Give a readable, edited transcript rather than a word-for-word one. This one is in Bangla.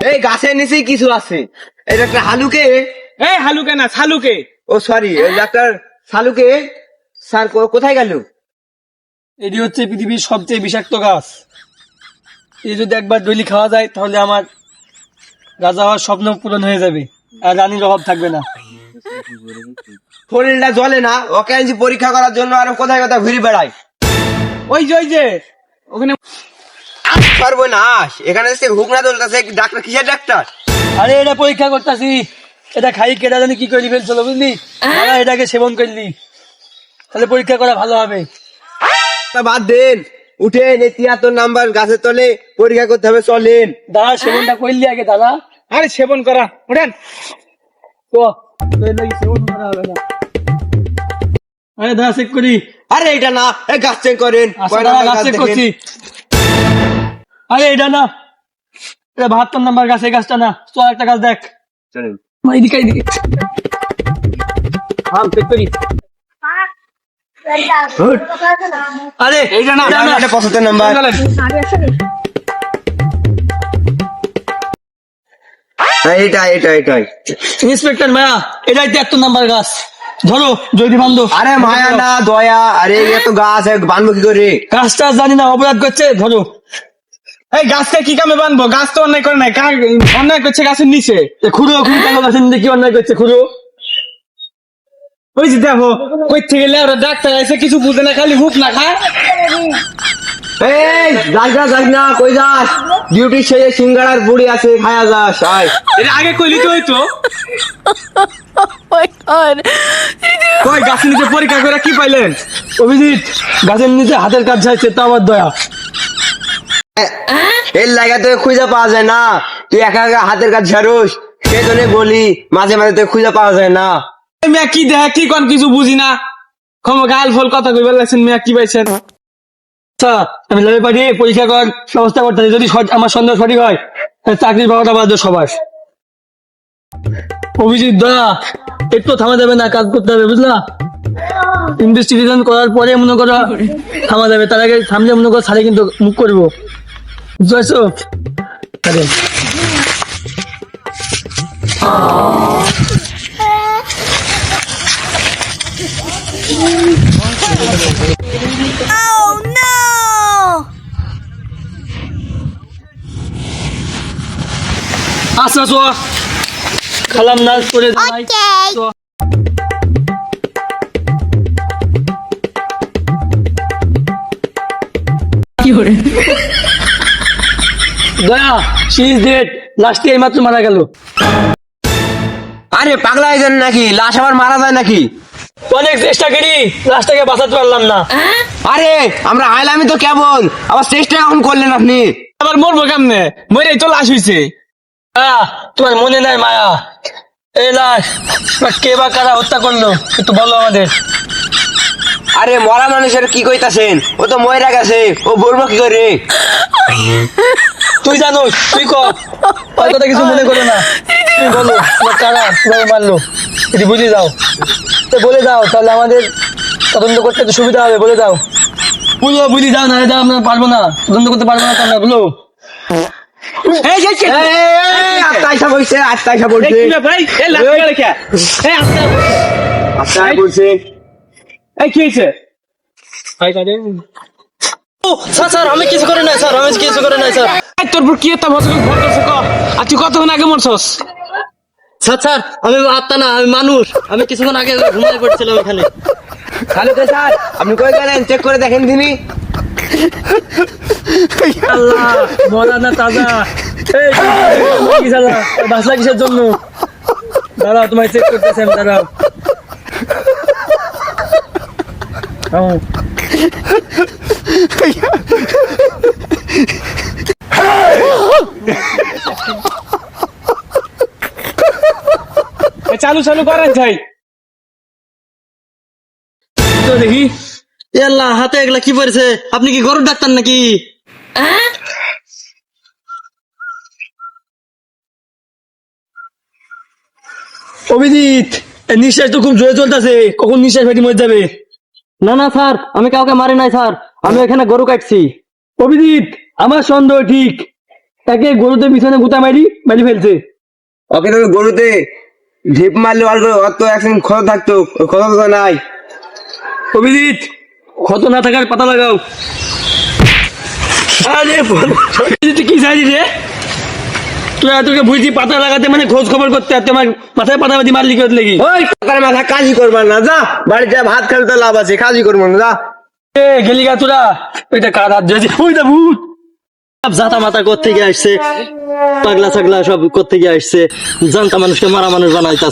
এই গাছের নিচেই কিছু আছে। এই ডাক্তার হালুকে, এই হালুকে না ছালুকে। ও সরি, ওই ডাক্তার সালুকে স্যার কোথায় গেল? এটি হচ্ছে পৃথিবীর সবচেয়ে বিষাক্ত গাছ। এই যদি একবার ডলি খাওয়া যায় তাহলে আমার রাজা হওয়ার স্বপ্ন পূরণ হয়ে যাবে আর রানীর অভাব থাকবে না। শরীরটা জ্বলে না, ওকে আনছি পরীক্ষা করার জন্য, আর কোথায় কোথায় ঘুরে বেড়ায়। ওই যে ওখানে পারবো না, এখানে এসে হুক না চলতেছে। ডাক্তার কিসের ডাক্তার? আরে এটা পরীক্ষা করতেছি, এটা খাই কেটা জানি কি করে ফেলছিল বুঝলি, তারা এটাকে সেবন করলি তাহলে পরীক্ষা করা ভালো হবে। বাদ দেন, উঠেন, 73 নাম্বার গাছের তলে পরীক্ষা করতে হবে, চলেন। দাদা সেবনটা করলি আগে দাদা। আরে সেবন করা ওঠেন। তো তোর লাগি সেবন করা হবে না। আরে দাদা চেক করি। আরে এটা না, এই গাছ চেক করেন। আচ্ছা কয় দাদা নাম্বার গাছ গাছ চেক দেখেন? করছি। আরে এটা না, এটা 72 নাম্বার গাছ, এই গাছটা না। চল একটা গাছ দেখ। চলেন। এইদিকে এইদিকে চেক করি। আরে এইটা না, এটা 75 নাম্বার। হ্যাঁ, এটাই। ইন্সপেক্টর মায়া, এটাই 73 নাম্বার গাছ। ধরো যদি বান্ধব। আরে মায়া না, দয়া। আরে এত গাছ বানবো কি করে? গাছটা জানি না, অপরাধ করছে, ধরো। এই গাছটা কি কামে বানবো? গাছ তো অন্যায় করে নাই, অন্যায় করছে গাছের নিচে। খুঁড়ো কেন গাছের নিচে কি অন্যায় করছে, খুঁড়ো। ওই যে দেখো কই থেকে গেলে ওরা ডাক্তার এসে কিছু বুঝে না, খালি হুক না খায়। এই যাস না, কই যাস? ডিউটি শেষে সিঙ্গাড়ার বুড়ি আছে, খায়া যাস। আয়, এটা আগে কইলি তো হইতো। কই গাছের নিচে পরীক্ষা করে কি পাইলেন? অভিজিৎ, গাছের নিচে হাতের কাজ চাইছে, তা আমার দয়া। এর লাগা তোকে খুঁজে পাওয়া যায় না। তুই একা একা হাতের কাজ ঝাড়ুস, সেই জন্য বলি মাঝে মাঝে তোকে খুঁজে পাওয়া যায় না। এই মেয়া কি দেখ কি কোন কিছু বুঝি না, ক্ষমা গাল ফল কথা কইবার লাগছেন। মেয়া কি পাইছেন? আচ্ছা, আমি ল্যাবে পাঠিয়ে পরীক্ষা করার ব্যবস্থা করতে হবে। যদি আমার সন্দেহ সঠিক হয় তাহলে চাকরির পাওয়াটা বাধ্য সবার। অভিজিৎ দয়া, একটু থামা যাবে না, কাজ করতে হবে বুঝলা। ইনভেস্টিগেশন করার পরে মনে করো থামা যাবে, তার আগে থামলে মনে করো সারে কিন্তু মুখ করবো, বুঝতে পারছো? আরে Oh no! আচ্ছা চো খালাম না করে জানাই। Okay. চো। দয়া, শি ইজ ডেড। লাস্টে এইমাত্র মারা গেল। আরে পাগলা হয়ে যান নাকি? লাশ আবার মারা যায় নাকি? অনেক চেষ্টা করি, লাশটাকে বাঁচাতে পারলাম না। আরে আমরা আইলামই তো কেবল, আবার চেষ্টা এখন করলেন আপনি। আবার মরবো কেমনে? মরে তো লাশ হইছে। তোমার মনে নাই মায়া, এই লাশ কে বা কারা হত্যা করলো একটু বলো আমাদের। আরে মরা মানুষের কি কইতাছেন? ও তো ময়রা গেছে, ও বলবো কি করে? তুই জানোস, তুই কর, ওর কথা কিছু মনে করো না। তুই বলো তোমার কারা কিভাবে মারলো, এটি বুঝে যাও। তো বলে দাও, তাহলে আমাদের তদন্ত করতে একটু সুবিধা হবে। বলে দাও, বুঝি দাও, না দাও, আমরা পারবো না, তদন্ত করতে পারবো না তোমরা, বলো। আত্মা আইসা বলছে। এই কি রে ভাই? এই লাশ গেলে কে? এই আত্মা বলছে। এই কি হইছে? স্যার আমি কিছু করে নাই স্যার, আমি কিছু করে নাই স্যার। এই তোর উপর কি একটা ভর করছে ক? আর তুই কতক্ষণ আগে মরছস? স্যার আমি আত্মা না, আমি মানুষ। আমি কিছুক্ষণ আগে ঘুমিয়ে পড়ছিলাম এখানে। তাহলে তো স্যার আপনি কই গেলেন? চেক করে দেখেন তিনি। আল্লাহ, মরা না তাজা? এই কি সালা, বাসা কিসের জন্য? দাঁড়াও, তোমায় চেক করতেছেন, দাঁড়াও। চালু করেন যাই। তো দেখি, আল্লাহ, হাতে এগুলা কি পড়েছে? আপনি কি গরুর ডাক্তার নাকি? অভিজিৎ, নিঃশ্বাস তো খুব জোরে চলতেছে, কখন নিঃশ্বাস ফেটে মরে যাবে। না না স্যার, আমি কাউকে মারি নাই স্যার, আমি এখানে গরু কাটছি। অভিজিৎ, আমার সন্দেহ ঠিক, একে গরুতে পিছনে গুতা মারি ফেলছে। ওকে তুমি গরুতে ঢিপ মারলে অত একদিন ক্ষত থাকতো, ওই ক্ষত তো নাই। অভিজিৎ, ক্ষত না থাকার পাতা লাগাও। আরে তুই কি চাইলি রে? তোকে বুঝি পাতা লাগাতে মানে খোঁজ খবর করতে, আর তোমার মাথায় পাতা বাদি মারলি কি লেগে? ওই টাকার মাথা কাজই করবা না, যা বাড়িতে ভাত খেলে তো লাভ আছে, কাজই করবো না, যা। এ গেলি গা তোরা, ওইটা কার হাত ধরেছে? ওই দা ভূত জাতা মাতা করতে গিয়ে আসছে, পাগলা ছাগলা সব করতে গিয়ে আসছে, জানতা মানুষকে মারা মানুষ বানাইতাছে।